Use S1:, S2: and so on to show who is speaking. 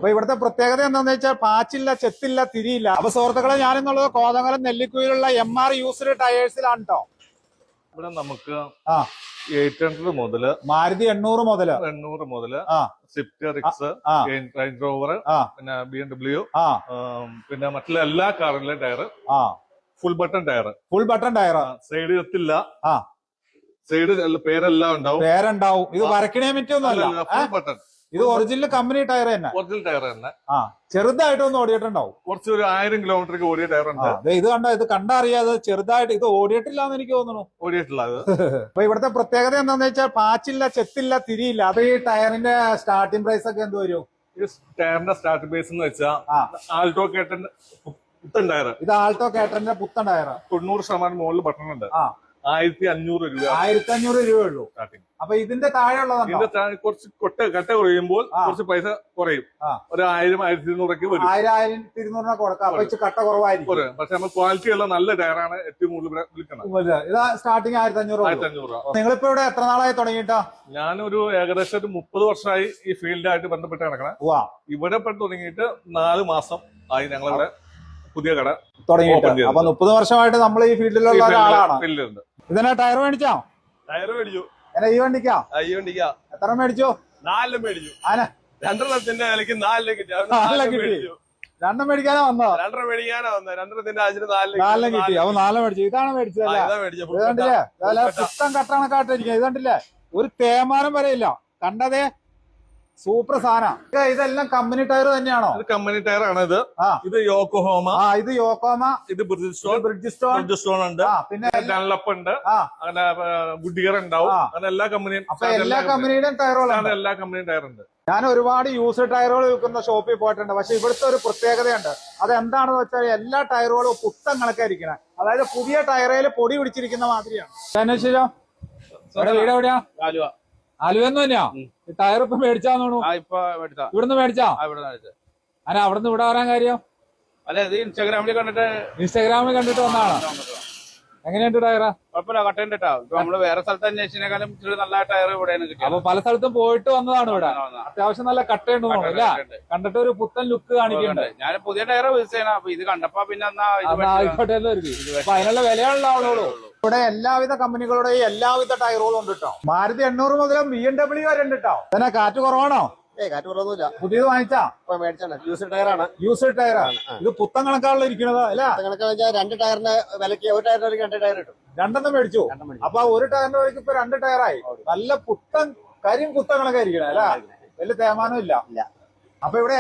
S1: അപ്പൊ ഇവിടുത്തെ പ്രത്യേകത എന്താന്ന് വെച്ചാൽ പാച്ചില്ല, ചെത്തില്ല, തിരിയില്ല. അപ്പൊ സുഹൃത്തുക്കളെ, ഞാനെന്നുള്ളത് കോതമംഗലം നെല്ലിക്കുയിലുള്ള MR യൂസ്ഡ് ടയേഴ്സിലാണ് കേട്ടോ.
S2: ഇവിടെ നമുക്ക് 800 മുതല്
S1: മാരുതി 800 മുതല്
S2: സ്വിഫ്റ്റ്, റിക്സ്, റേഞ്ച് റോവർ, പിന്നെ BMW, പിന്നെ മറ്റുള്ള എല്ലാ കാറിലെ tyre full button tyre. Side എത്തില്ല, സൈഡ് പേരെല്ലാം
S1: ഉണ്ടാവും. ഇത് വരക്കണേ പറ്റൊന്നുമല്ല,
S2: ഫുൾ ബട്ടൺ.
S1: ഇത് ഒറിജിനൽ കമ്പനി ടയർ തന്നെ. ചെറുതായിട്ടൊന്നും ഓടിയിട്ടുണ്ടാവും.
S2: കുറച്ച് ഒരു 1000 കിലോമീറ്റർ ഓടിയ ടയർ ഉണ്ട്.
S1: ഇത് കണ്ടോ, ഇത് കണ്ടറിയാതെ ചെറുതായിട്ട് ഇത് ഓടിയിട്ടില്ല എന്ന് എനിക്ക് തോന്നുന്നു. അപ്പൊ ഇവിടുത്തെ പ്രത്യേകത എന്താന്ന് വെച്ചാൽ പാച്ചില്ല, ചെത്തില്ല, തിരിയില്ല. അപ്പൊ ഈ ടയറിന്റെ സ്റ്റാർട്ടിംഗ് പ്രൈസ് ഒക്കെ എന്ത് വരും?
S2: ഈ ടയറിന്റെ സ്റ്റാർട്ടിംഗ് പ്രൈസ് എന്ന് വെച്ചാൽ ആൾട്ടോ കേട്ടന്റെ പുത്തൻ ടയർ.
S1: ഇത് ആൾട്ടോ കേട്ടന്റെ പുത്തൻ ടയർ.
S2: 90% മുകളിൽ ബട്ടൺ ഉണ്ട്. 1500 രൂപ.
S1: 1500 രൂപയുള്ളൂ. അപ്പൊ ഇതിന്റെ താഴെയുള്ളതാണ്.
S2: കുറച്ച് കട്ട കുറയുമ്പോൾ കുറച്ച് പൈസ കുറയും. ഒരു 1000, 1200 വരും.
S1: 1000-1200 കൊടുക്കാം. അപ്പൊ കട്ട കുറവായിരിക്കും.
S2: പക്ഷെ നമ്മൾ ക്വാളിറ്റി ഉള്ള നല്ല ടയറാണ് ഏറ്റവും കൂടുതൽ വിൽക്കണം.
S1: ഇത് സ്റ്റാർട്ടിങ് 1500 രൂപ. നിങ്ങളിപ്പോ ഇവിടെ എത്ര നാളായി തുടങ്ങിയിട്ടാ?
S2: ഞാനൊരു ഏകദേശം ഒരു 30 വർഷമായി ഈ ഫീൽഡായിട്ട് ബന്ധപ്പെട്ട് നടക്കണം. ഇവിടെ തുടങ്ങിയിട്ട് 4 മാസം ആയി ഞങ്ങളിവിടെ പുതിയ കട
S1: തുടങ്ങിയിട്ട്. അപ്പൊ 30 വർഷമായിട്ട് നമ്മൾ ഈ ഫീൽഡിലുള്ള ഒരാളാണ്. ഇതെന്നാ ടയർ മേടിച്ചോ?
S2: ടയർ മേടിച്ചു.
S1: ഈ വണ്ടിക്കാ? എത്ര മേടിച്ചു?
S2: 4 മേടിച്ചു. 2 വിലക്ക് 4 കിട്ടി.
S1: 2 മേടിക്കാനാ വന്നോ?
S2: 2 മേടിക്കാനാ വന്നത്. 2
S1: 4 കിട്ടി. അപ്പൊ 4 മേടിച്ചു. ഇതാണ് മേടിച്ചതല്ലേ? ഇത് കണ്ടില്ലേ? പുത്തൻ കട്ടണക്കാട്ടിരിക്കുക. ഇത് കണ്ടില്ലേ? ഒരു തേമാനം വരെ ഇല്ല. കണ്ടതേ സൂപ്പർ സാധനം. ഇതെല്ലാം കമ്പനി ടയർ തന്നെയാണോ?
S2: ഇത് കമ്പനി ടയർ ആണ്. ഇത് യോക്കോഹോമ,
S1: ഇത് യോക്കോമ, ഇത്
S2: ബ്രിഡ്ജിസ്റ്റോൺ ഉണ്ട്, പിന്നെ ഡൺലപ്പ് ഉണ്ട്, അങ്ങനെ ഗുഡിയർ ഉണ്ടാവും. അങ്ങനെ എല്ലാ കമ്പനിയും
S1: എല്ലാ കമ്പനിയുടെയും ടയറുകളാണ്.
S2: എല്ലാ കമ്പനിയും ടയർ ഉണ്ട്.
S1: ഞാൻ ഒരുപാട് യൂസ്ഡ് ടയറുകൾ വിൽക്കുന്ന ഷോപ്പിൽ പോയിട്ടുണ്ട്. പക്ഷെ ഇവിടുത്തെ ഒരു പ്രത്യേകതയുണ്ട്. അതെന്താണെന്ന് വെച്ചാൽ എല്ലാ ടയറുകളും പുത്തൻ കണക്കായിരിക്കണം. അതായത് പുതിയ ടയറേല് പൊടി പിടിച്ചിരിക്കുന്ന മാതിരിയാണ്. അന്വേഷിച്ചോ, വീട് എവിടെയാ? ആലുവെന്ന് തന്നെയാ? ടയർ ഇപ്പൊ മേടിച്ചാന്ന് തോന്നുന്നു. ഇവിടുന്ന് മേടിച്ചാ? അല്ല, അവിടുന്ന് ഇവിടെ വരാൻ കാര്യം?
S3: ഇൻസ്റ്റാഗ്രാമിൽ
S1: കണ്ടിട്ട് വന്നാണ്. എങ്ങനെയുണ്ട് ടയറാ?
S3: കുഴപ്പമില്ല, കട്ടുണ്ട് കേട്ടോ. നമ്മള് വേറെ സ്ഥലത്ത് അന്വേഷിച്ചതിനേക്കാളും ഇച്ചിരി നല്ല ടയർ ഇവിടെയാണ് കിട്ടിയത്.
S1: അപ്പൊ പല സ്ഥലത്തും പോയിട്ട് വന്നതാണ് ഇവിടെ. അത്യാവശ്യം നല്ല കട്ടയുണ്ട് തോന്നുന്നു. കണ്ടിട്ട് ഒരു പുത്തൻ ലുക്ക് കാണിക്കുന്നുണ്ട്.
S3: ഞാൻ പുതിയ ടയർ യൂസ് ചെയ്യണം. അപ്പൊ ഇത് കണ്ടപ്പോ പിന്നെ
S1: ആയിക്കോട്ടെ എന്ന് കരുതി. അപ്പൊ അതിനുള്ള വിലയുള്ള ആളുകളോ? ഇവിടെ എല്ലാവിധ കമ്പനികളുടെയും എല്ലാവിധ ടയറുകളും ഉണ്ട് കേട്ടോ. മാരുതി 800 മുതലും BMW വരെ ഉണ്ട് കേട്ടോ. പിന്നെ കാറ്റ് കുറവാണോ?
S4: കാറ്റ് കുറവൊന്നുമില്ല.
S1: പുതിയത് വാങ്ങിച്ചാ?
S4: യൂസ്ഡ് ടയറാണ്.
S1: യൂസ്ഡ് ടയറാണ്. ഇത് പുത്തൻ കണക്കാണല്ലോ ഇരിക്കണത് അല്ല?
S4: കണക്ക് വെച്ചാൽ 2 ടയറിന്റെ വിലക്ക് ഒരു ടയറിന്റെ വിലക്ക് 2 ടയർ കിട്ടും.
S1: 2 മേടിച്ചു. അപ്പൊ ഒരു ടയറിന്റെ വിലക്ക് ഇപ്പൊ 2 ടയറായി. നല്ല പുത്തൻ കരിയും പുത്തൻ കണക്കായിരിക്കണം അല്ല? വലിയ തേമാനം ഇല്ല. അപ്പൊ ഇവിടെ